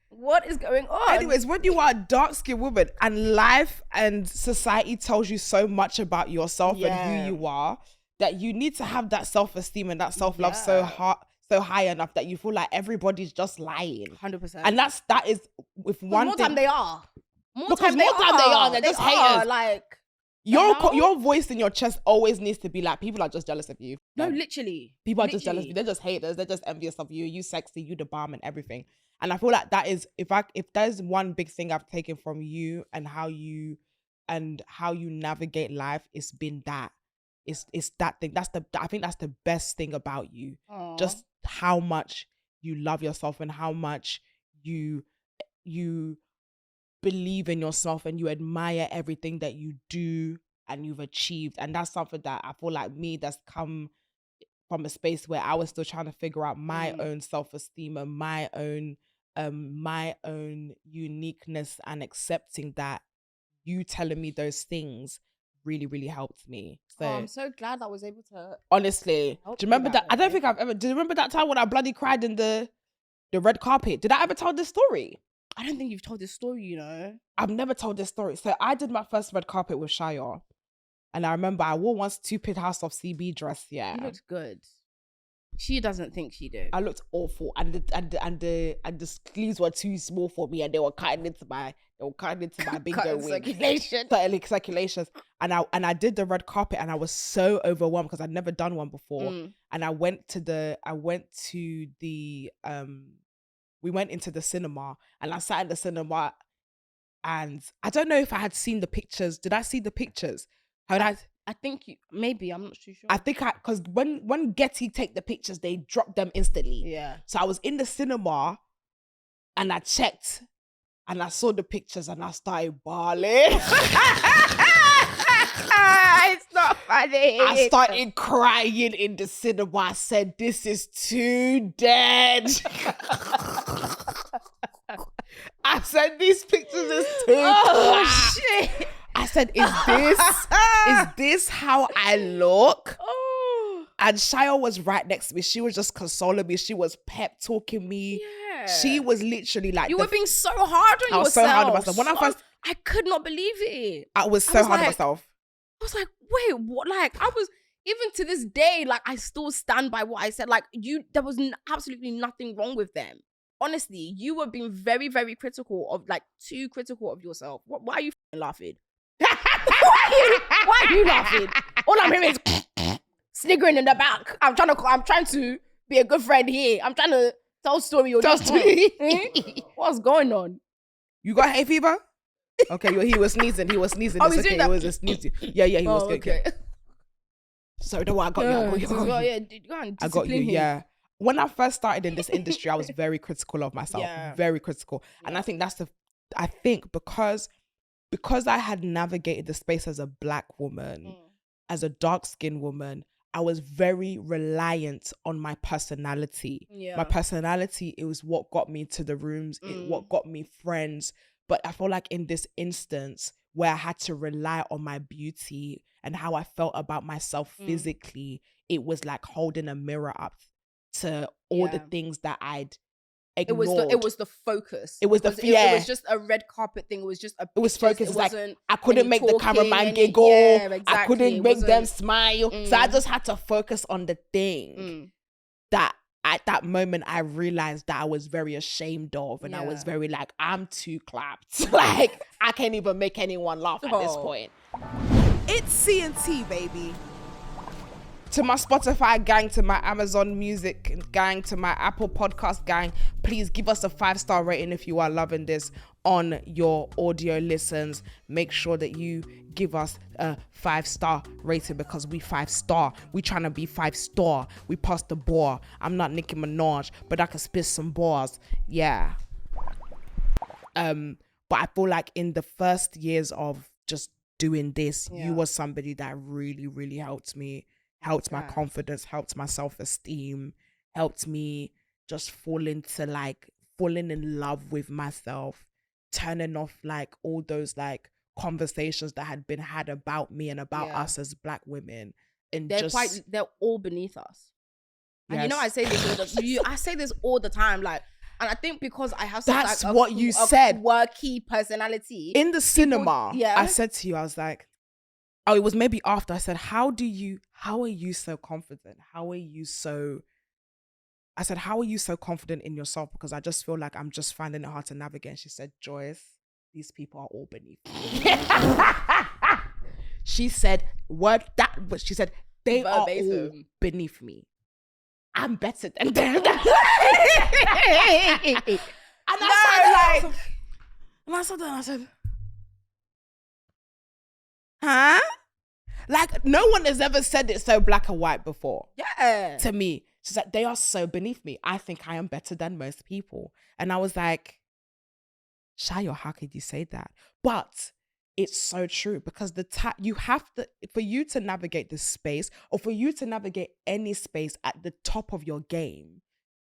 What is going on? Anyways, when you are a dark-skinned woman and life and society tells you so much about yourself and who you are, that you need to have that self-esteem and that self-love so high enough that you feel like everybody's just lying. 100%. And that is with one more thing. Time they are. More time they are. They're just haters. Like, your voice in your chest always needs to be like, people are just jealous of you. No, literally. People are just jealous of you. They're just haters. They're just envious of you. You sexy, you the bomb and everything. And I feel like that is, if there's one big thing I've taken from you and how you navigate life, it's been that. It's that thing. I think that's the best thing about you. Aww. Just how much you love yourself and how much you believe in yourself and you admire everything that you do and you've achieved. And that's something that I feel like that's come from a space where I was still trying to figure out my own self-esteem and my own uniqueness, and accepting that you telling me those things really, really helped me. So I'm so glad I was able to. Honestly, do you remember that? I don't think I've ever. Do you remember that time when I bloody cried in the red carpet? Did I ever tell this story? I don't think you've told this story, you know. I've never told this story. So I did my first red carpet with Shia. And I remember I wore one stupid House of CB dress, yeah. You looked good. She doesn't think she did. I looked awful. And the sleeves were too small for me, and they were cutting into my big circulations. And I did the red carpet, and I was so overwhelmed because I'd never done one before. And we went into the cinema, and I sat in the cinema, and I don't know if I had seen the pictures. Did I see the pictures? I think maybe, I'm not too sure. I think because when Getty take the pictures, they drop them instantly. Yeah. So I was in the cinema, and I checked, and I saw the pictures, and I started bawling. It's not funny. I started crying in the cinema. I said, "This is too dead." I said these pictures is too Oh shit. I said, is this how I look? Oh. And Sayo was right next to me. She was just consoling me. She was pep talking me. Yeah. She was literally like, you were being so hard on yourself. I was so hard on myself. When I could not believe it. I was so hard on myself. I was like, wait, what? Like, I was, even to this day, like, I still stand by what I said. Like, there was absolutely nothing wrong with them. Honestly, you were being very, very critical of, like, too critical of yourself. Why are you laughing? Why are you laughing? All I'm hearing is sniggering in the back. I'm trying to be a good friend here. I'm trying to tell a story. You're just what's going on? You got hay fever? Okay, he was sneezing. He was sneezing. Oh, it's he's okay. doing He was a sneezing. Yeah, he was good. Okay. Sorry, don't worry. I got you. I got you. Yeah. When I first started in this industry, I was very critical of myself. Yeah. Very critical. Yeah. And I think I think because I had navigated the space as a Black woman, as a dark-skinned woman, I was very reliant on my personality. Yeah. My personality, it was what got me to the rooms, what got me friends. But I feel like in this instance where I had to rely on my beauty and how I felt about myself physically, it was like holding a mirror up to all the things that I'd ignored. It was the focus. It was it was just a red carpet thing. It was just it was focus. It was like I couldn't make the cameraman giggle. Yeah, exactly. I couldn't make them smile. So I just had to focus on the thing that at that moment I realized that I was very ashamed of, and I was very like, I'm too clapped. Like I can't even make anyone laugh at this point. It's C&T, baby. To my Spotify gang, to my Amazon Music gang, to my Apple Podcast gang, please give us a 5-star rating if you are loving this on your audio listens. Make sure that you give us a 5-star rating because we 5-star. We trying to be 5-star. We passed the bar. I'm not Nicki Minaj, but I can spit some bars. Yeah. But I feel like in the first years of just doing this, you were somebody that really, really helped me. Helped my confidence, helped my self-esteem, helped me just falling in love with myself, turning off like all those like conversations that had been had about me and about us as Black women. And they're all beneath us. And you know, I say this all the time, like, and I think because I have such what you said, quirky personality in the cinema. I said to you, I was like, oh, it was maybe after I said, how are you so confident? How are you so confident in yourself? Because I just feel like I'm just finding it hard to navigate. And she said, Joyce, these people are all beneath you. She said, but she said, they are all beneath me. I'm better than them. And I said, huh? Like, no one has ever said it so black and white before. Yeah. To me. She's like, they are so beneath me. I think I am better than most people. And I was like, Sayo, how could you say that? But it's so true because you have to, for you to navigate this space or for you to navigate any space at the top of your game,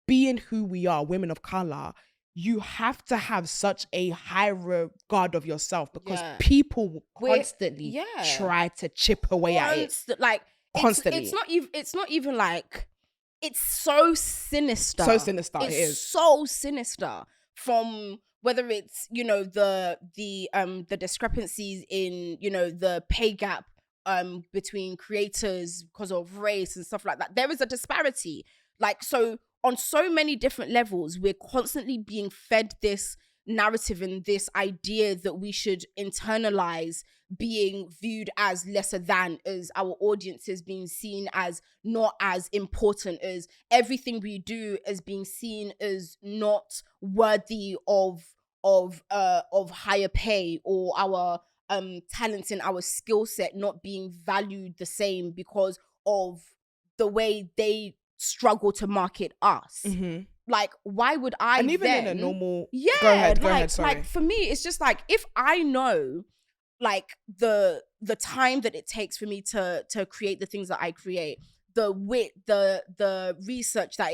being who we are, women of color, you have to have such a high regard of yourself because people will constantly try to chip away at it. Like constantly. It's not even like, it's so sinister. So sinister. It's so sinister. From whether it's, you know, the discrepancies in, you know, the pay gap between creators because of race and stuff like that. There is a disparity. Like, so on so many different levels, we're constantly being fed this narrative and this idea that we should internalize being viewed as lesser than, as our audiences being seen as not as important, as everything we do as being seen as not worthy of higher pay, or our talents and our skill set not being valued the same because of the way they struggle to market us. Mm-hmm. Like, why would I? And even then, in a normal, go ahead, sorry. Like, for me, it's just like, if I know like the time that it takes for me to create the things that I create, the research that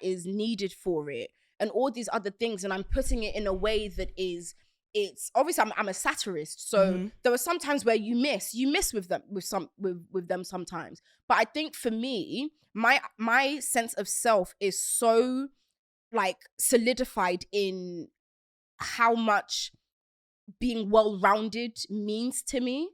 is needed for it, and all these other things, and I'm putting it in a way that is, it's obviously I'm a satirist, so there are some times where you miss with them with them sometimes. But I think for me, my sense of self is so like solidified in how much being well-rounded means to me.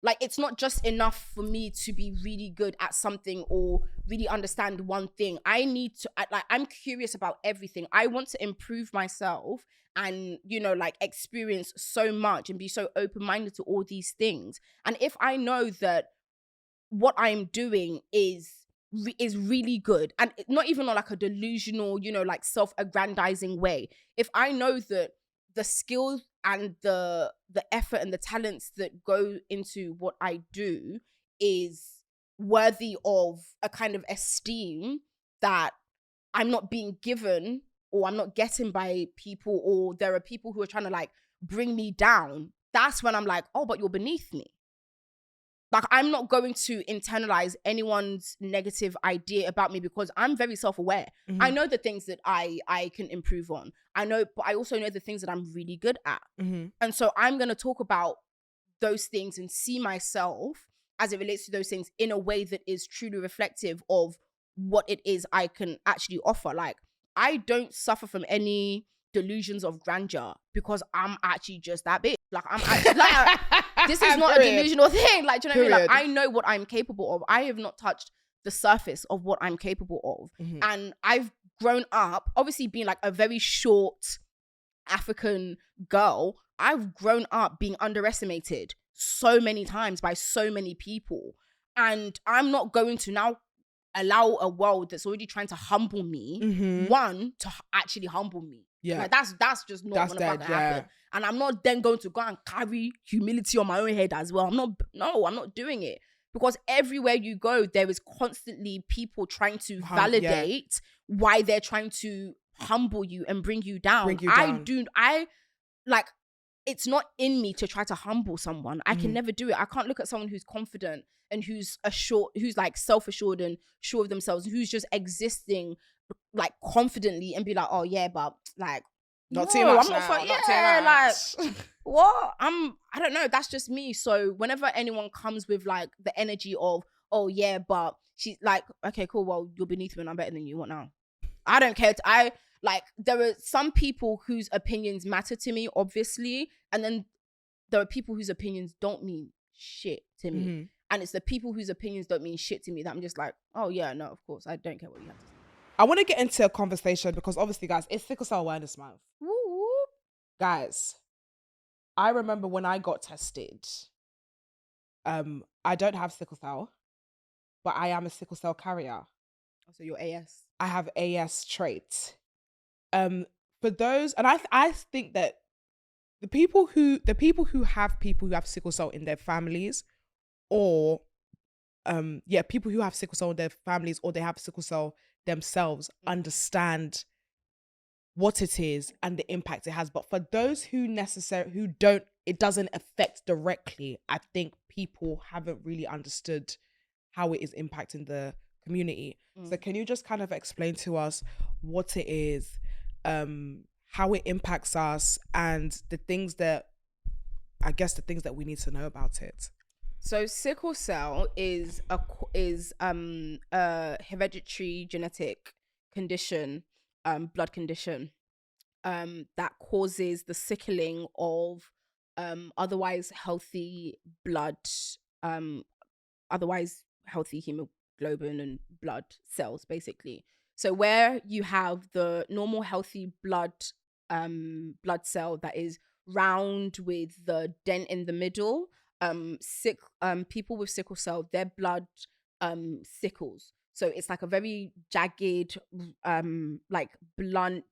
Like, it's not just enough for me to be really good at something or really understand one thing. I'm curious about everything. I want to improve myself and, you know, like experience so much and be so open-minded to all these things. And if I know that what I'm doing is really good, and not even on like a delusional, you know, like self-aggrandizing way. If I know that the skills and the effort and the talents that go into what I do is worthy of a kind of esteem that I'm not being given or I'm not getting by people, or there are people who are trying to like bring me down, that's when I'm like, oh, but you're beneath me. Like, I'm not going to internalize anyone's negative idea about me because I'm very self-aware. I know the things that I can improve on. I know, but I also know the things that I'm really good at. And so I'm going to talk about those things and see myself as it relates to those things in a way that is truly reflective of what it is I can actually offer. Like, I don't suffer from any delusions of grandeur because I'm actually just that big. Like, I'm actually like, this is not a delusional thing. Like, do you know what I mean? Like, I know what I'm capable of. I have not touched the surface of what I'm capable of. And I've grown up, obviously being like a very short African girl, I've grown up being underestimated so many times by so many people. And I'm not going to now allow a world that's already trying to humble me, one, to actually humble me. Yeah. Like, that's just not going to happen. And I'm not then going to go and carry humility on my own head as well. I'm not doing it. Because everywhere you go, there is constantly people trying to validate why they're trying to humble you and bring you down. It's not in me to try to humble someone. I can never do it. I can't look at someone who's confident and who's like self-assured and sure of themselves, who's just existing like confidently and be like, oh yeah, but like, not too much. What? I don't know. That's just me. So whenever anyone comes with like the energy of, oh yeah, but she's like, okay, cool. Well, you're beneath me and I'm better than you. What now? I don't care. There are some people whose opinions matter to me, obviously. And then there are people whose opinions don't mean shit to me. And it's the people whose opinions don't mean shit to me that I'm just like, oh yeah, no, of course. I don't care what you have to say. I want to get into a conversation because obviously, guys, it's Sickle Cell Awareness Month. Woo. Guys, I remember when I got tested, I don't have sickle cell, but I am a sickle cell carrier. So you're AS. I have AS traits. For those, and I think that the people who have sickle cell in their families, or people who have sickle cell in their families, or they have sickle cell themselves, understand what it is and the impact it has. But for those who don't, it doesn't affect directly, I think people haven't really understood how it is impacting the community. So can you just kind of explain to us what it is, how it impacts us, and the things that we need to know about it? So sickle cell is a hereditary genetic condition, blood condition, that causes the sickling of otherwise healthy blood, otherwise healthy hemoglobin and blood cells, basically. So where you have the normal healthy blood cell that is round with the dent in the middle, people with sickle cell, their blood sickles. So it's like a very jagged, like blunt.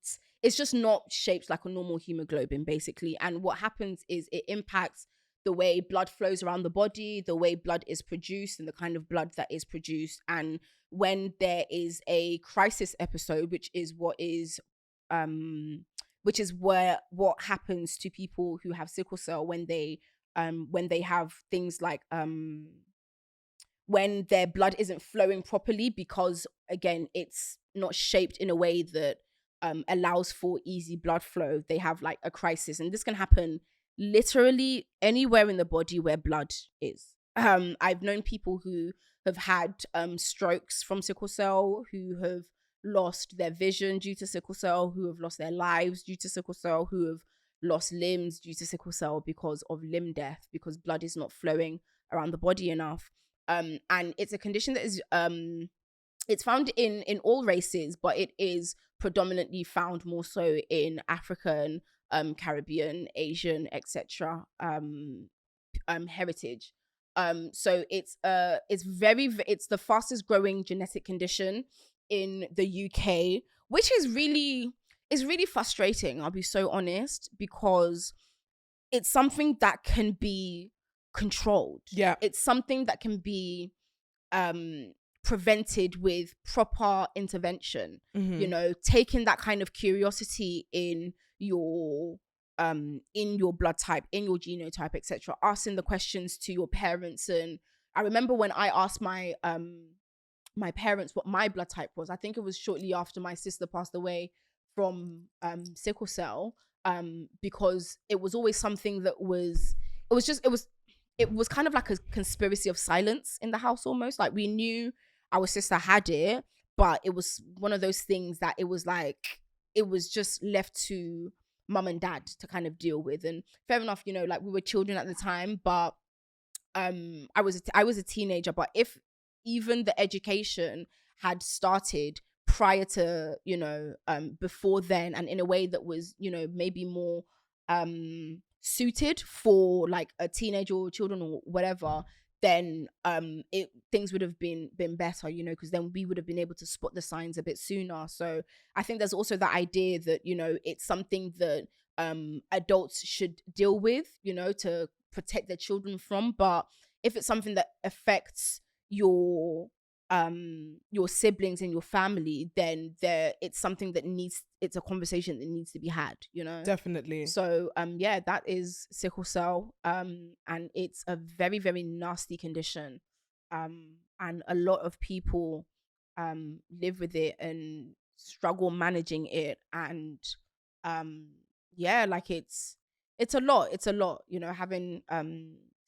It's just not shaped like a normal hemoglobin, basically. And what happens is it impacts the way blood flows around the body, the way blood is produced, and the kind of blood that is produced. And when there is a crisis episode, which is what happens to people who have sickle cell when they have things like when their blood isn't flowing properly, because again, it's not shaped in a way that allows for easy blood flow, they have like a crisis. And this can happen literally anywhere in the body where blood is. I've known people who have had strokes from sickle cell, who have lost their vision due to sickle cell, who have lost their lives due to sickle cell, who have lost limbs due to sickle cell because of limb death, because blood is not flowing around the body enough. And it's a condition that is it's found in all races, but it is predominantly found more so in African, Caribbean, Asian, etc. Heritage. So it's the fastest growing genetic condition in the UK, which is really frustrating. I'll be so honest, because it's something that can be controlled. Yeah. It's something that can be prevented with proper intervention. You know, taking that kind of curiosity in your blood type, in your genotype, etc., asking the questions to your parents. And I remember when I asked my my parents what my blood type was, I think it was shortly after my sister passed away from sickle cell, because it was always something that it was kind of like a conspiracy of silence in the house almost. Like, we knew our sister had it, but it was one of those things that it was like, it was just left to mum and dad to kind of deal with. And fair enough, you know, like, we were children at the time, but I was a teenager. But if even the education had started prior to, you know, before then, and in a way that was, you know, maybe more suited for like a teenager or children or whatever, then things would have been better, you know, because then we would have been able to spot the signs a bit sooner. So I think there's also the idea that, you know, it's something that adults should deal with, you know, to protect their children from. But if it's something that affects your siblings and your family, then it's something that it's a conversation that needs to be had, you know. Definitely. So yeah, that is sickle cell, and it's a very, very nasty condition, and a lot of people live with it and struggle managing it. And yeah, like, it's a lot, you know, having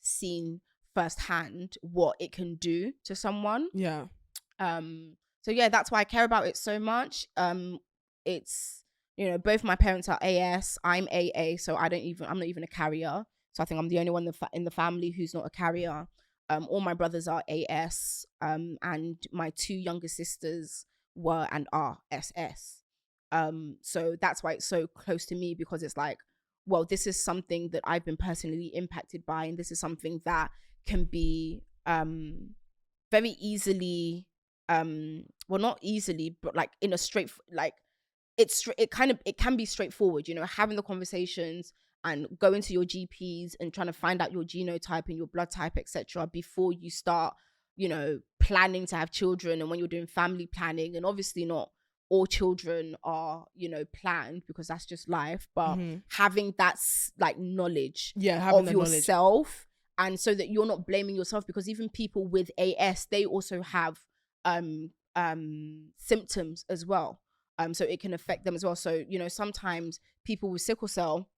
seen firsthand what it can do to someone. Yeah. So yeah, that's why I care about it so much. It's, you know, both my parents are AS, I'm AA, so I'm not even a carrier. So I think I'm the only one in the family who's not a carrier. All my brothers are AS, and my two younger sisters were and are SS. So that's why it's so close to me, because it's like, well, this is something that I've been personally impacted by, and this is something that can be very easily, well, not easily, but like in a straight, like, it can be straightforward, you know, having the conversations and going to your GPs and trying to find out your genotype and your blood type, etc., before you start, you know, planning to have children. And when you're doing family planning, and obviously not all children are, you know, planned, because that's just life, but having that like knowledge of yourself, and so that you're not blaming yourself, because even people with AS, they also have symptoms as well, so it can affect them as well. So, you know, sometimes people with sickle cell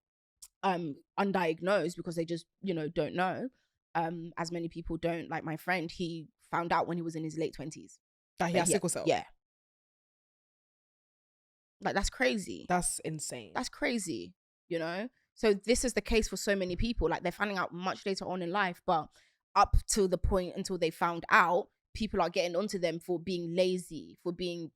undiagnosed because they just, you know, don't know, as many people don't. Like my friend, he found out when he was in his late 20s that he has sickle cell. Yeah, like, that's crazy. That's insane. That's crazy, you know. So this is the case for so many people. Like, they're finding out much later on in life, but up to the point until they found out, people are getting onto them for being lazy, for being,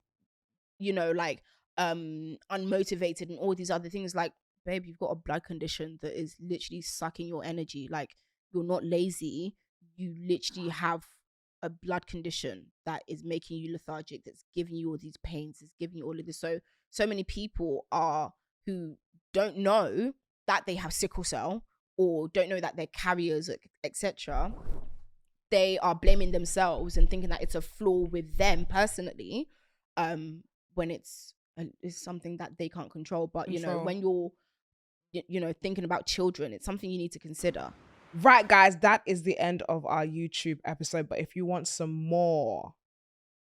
you know, like, unmotivated and all these other things. Like, babe, you've got a blood condition that is literally sucking your energy. Like, you're not lazy. You literally have a blood condition that is making you lethargic, that's giving you all these pains, it's giving you all of this. So many people who don't know that they have sickle cell, or don't know that they're carriers, etc., they are blaming themselves and thinking that it's a flaw with them personally, when it's something that they can't control. But you know, when you're, you know, thinking about children, it's something you need to consider. Right, guys, that is the end of our YouTube episode. But if you want some more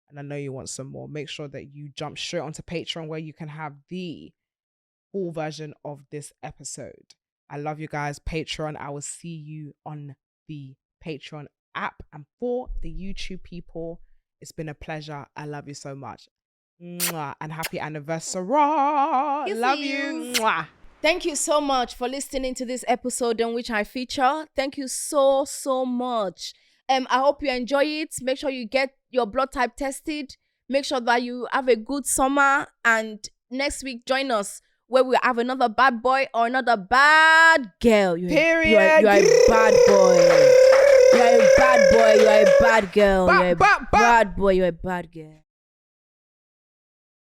and I know you want some more, make sure that you jump straight onto Patreon where you can have the full version of this episode. I love you guys. Patreon, I will see you on the Patreon app. And for the YouTube people, it's been a pleasure. I love you so much. Mwah. And happy anniversary. Love you. Mwah. Thank you so much for listening to this episode in which I feature. Thank you so much. I hope you enjoy it. Make sure you get your blood type tested. Make sure that you have a good summer. And next week, join us where we have another bad boy or another bad girl. Period. You are a bad boy. You are a bad boy. You are a bad girl. You are a bad boy. You are a bad girl.